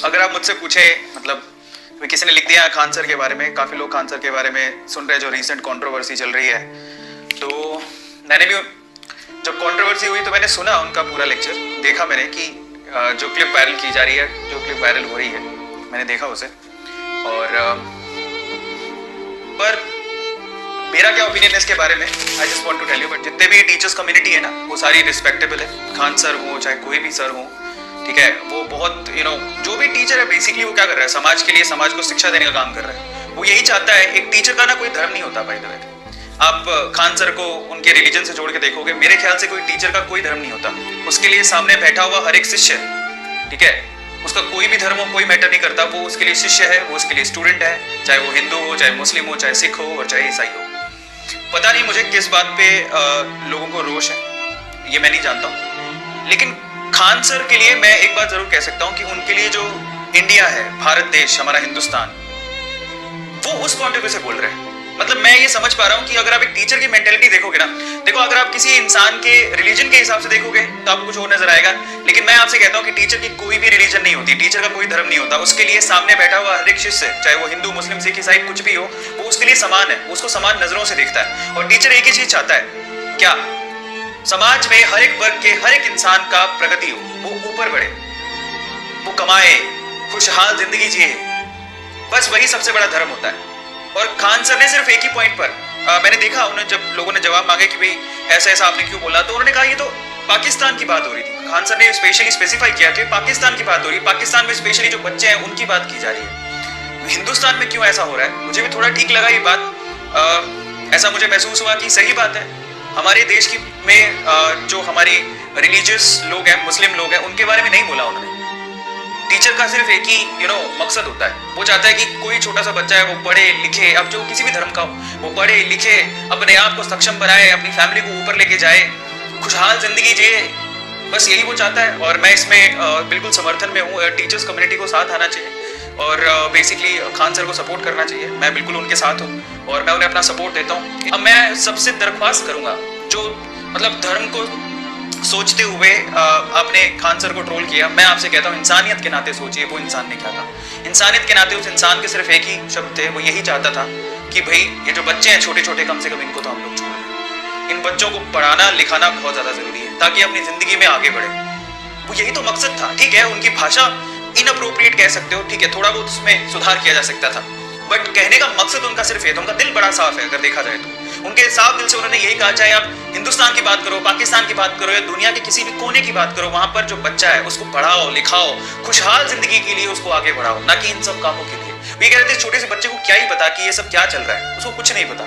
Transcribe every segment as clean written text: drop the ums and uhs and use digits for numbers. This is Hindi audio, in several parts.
अगर आप मुझसे पूछे मतलब किसी ने लिख दिया खान सर के बारे में, काफ़ी लोग खान सर के बारे में सुन रहे हैं जो रीसेंट कंट्रोवर्सी चल रही है, तो मैंने भी जब कंट्रोवर्सी हुई तो मैंने सुना उनका पूरा लेक्चर, देखा मैंने कि जो क्लिप वायरल की जा रही है, जो क्लिप वायरल हो रही है, मैंने देखा उसे। और पर मेरा क्या ओपिनियन है इसके बारे में, I just want to tell you. But जितने भी टीचर्स कम्युनिटी है ना, वो सारी रिस्पेक्टेबल है। खान सर हो चाहे कोई भी सर हो, ठीक है, वो बहुत जो भी टीचर है बेसिकली वो क्या कर रहा है, समाज के लिए, समाज को शिक्षा देने का काम कर रहा है। वो यही चाहता है। एक टीचर का ना कोई धर्म नहीं होता बाय द वे। आप खान सर को उनके रिलीजन से जोड़ के देखोगे, मेरे ख्याल से कोई टीचर का कोई धर्म नहीं होता। उसके लिए सामने बैठा हुआ हर एक शिष्य, ठीक है, उसका कोई भी धर्म हो, कोई मैटर नहीं करता, वो उसके लिए शिष्य है, वो उसके लिए स्टूडेंट है, चाहे वो हिंदू हो, चाहे मुस्लिम हो, चाहे सिख हो और चाहे ईसाई हो। पता नहीं मुझे किस बात पे लोगों को रोष है, ये मैं नहीं जानता हूँ। लेकिन खान सर के लिए मैं एक बात जरूर कह सकता हूँ कि उनके लिए जो इंडिया है, भारत देश, हमारा हिंदुस्तान, वो उस पॉइंट ऑफ व्यू से बोल रहे हैं। मतलब मैं ये समझ पा रहा हूँ कि अगर आप एक टीचर की मेंटेलिटी देखोगे ना, देखो अगर आप किसी इंसान के रिलीजन के हिसाब से देखोगे तो आपको कुछ और नजर आएगा। लेकिन मैं आपसे कहता हूँ कि टीचर की कोई भी रिलीजन नहीं होती, टीचर का कोई धर्म नहीं होता। उसके लिए सामने बैठा हुआ हर एक शिष्य, चाहे वो हिंदू, मुस्लिम, सिख, ईसाई कुछ भी हो, वो उसके लिए समान है, उसको समान नजरों से देखता है। और टीचर एक ही चीज चाहता है, क्या, समाज में हर एक वर्ग के हर एक इंसान का प्रगति हो, वो ऊपर बढ़े, वो कमाए, खुशहाल जिंदगी जिए, बस वही सबसे बड़ा धर्म होता है। और खान सर ने सिर्फ एक ही पॉइंट पर मैंने देखा, उन्हें जब लोगों ने जवाब मांगे कि भाई ऐसा ऐसा आपने क्यों बोला, तो उन्होंने कहा ये तो पाकिस्तान की बात हो रही थी। खान सर ने स्पेशली स्पेसिफाई किया कि पाकिस्तान की बात हो रही है, पाकिस्तान में स्पेशली जो बच्चे हैं उनकी बात की जा रही है, हिंदुस्तान में क्यों ऐसा हो रहा है। मुझे भी थोड़ा ठीक लगा ये बात, ऐसा मुझे महसूस हुआ कि सही बात है। हमारे देश की में जो हमारी रिलीजियस लोग हैं, मुस्लिम लोग हैं, उनके बारे में नहीं बोला उन्होंने। टीचर का सिर्फ एक ही मकसद होता है, वो चाहता है कि कोई छोटा सा बच्चा है वो पढ़े लिखे, अब जो किसी भी धर्म का हो, वो पढ़े लिखे, अपने आप को सक्षम बनाए, अपनी फैमिली को ऊपर लेके जाए, खुशहाल जिंदगी जिए, बस यही वो चाहता है। और मैं इसमें बिल्कुल समर्थन में हूँ। टीचर्स कम्युनिटी को साथ आना चाहिए और बेसिकली खान सर को सपोर्ट करना चाहिए। मैं बिल्कुल उनके साथ हूँ और मैं उन्हें अपना सपोर्ट देता हूँ। अब मैं सबसे दरख्वास्त करूंगा, जो मतलब धर्म को सोचते हुए आपने खान सर को ट्रोल किया, मैं आपसे कहता हूँ इंसानियत के नाते सोचिए वो इंसान ने क्या था। इंसानियत के नाते उस इंसान के सिर्फ एक ही शब्द थे, वो यही चाहता था कि भाई ये जो बच्चे हैं छोटे छोटे, कम से कम इनको तो हम लोग छोड़ दें। इन बच्चों को पढ़ाना लिखाना बहुत ज्यादा जरूरी है ताकि अपनी जिंदगी में आगे बढ़े। वो यही तो मकसद था। ठीक है, उनकी भाषा इनअप्रोप्रिएट कह सकते हो, ठीक है, थोड़ा बहुत उसमें सुधार किया जा सकता था, बट कहने का मकसद उनका सिर्फ ये था। उनका दिल बड़ा साफ है, अगर देखा जाए तो उनके साफ दिल से उन्होंने यही कहा, चाहे आप हिंदुस्तान की बात करो, पाकिस्तान की बात करो या दुनिया के किसी भी कोने की बात करो, वहां पर जो बच्चा है उसको पढ़ाओ लिखाओ, खुशहाल जिंदगी के लिए उसको आगे बढ़ाओ, ना कि इन सब कामों के लिए। वे कह रहे थे छोटे से बच्चे को क्या ही पता कि ये सब क्या चल रहा है, उसको कुछ नहीं पता,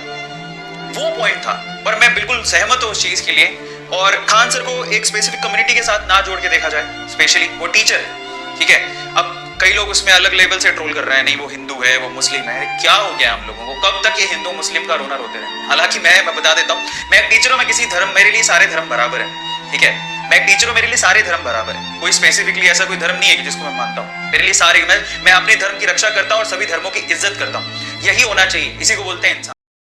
वो पॉइंट था। पर मैं बिल्कुल सहमत हूँ उस चीज के लिए। और खान सर को एक स्पेसिफिक कम्युनिटी के साथ ना जोड़ के देखा जाए, स्पेशली वो टीचर है, ठीक है। अब कई लोग उसमें अलग लेवल से ट्रोल कर रहे हैं, नहीं वो हिंदू है, वो मुस्लिम है, क्या हो गया हम लोगों को, कब तक ये हिंदू मुस्लिम का रोना रोते रहे। हालांकि मैं बता देता हूँ, मैं टीचर हूँ, मैं किसी धर्म, मेरे लिए सारे धर्म बराबर है, ठीक है, मैं टीचर हूँ, मेरे लिए सारे धर्म बराबर है। कोई स्पेसिफिकली ऐसा कोई धर्म नहीं है जिसको मैं मानता हूँ, मेरे लिए सारे, मैं अपने धर्म की रक्षा करता हूँ और सभी धर्मों की इज्जत करता हूँ। यही होना चाहिए, इसी को बोलते हैं इंसान।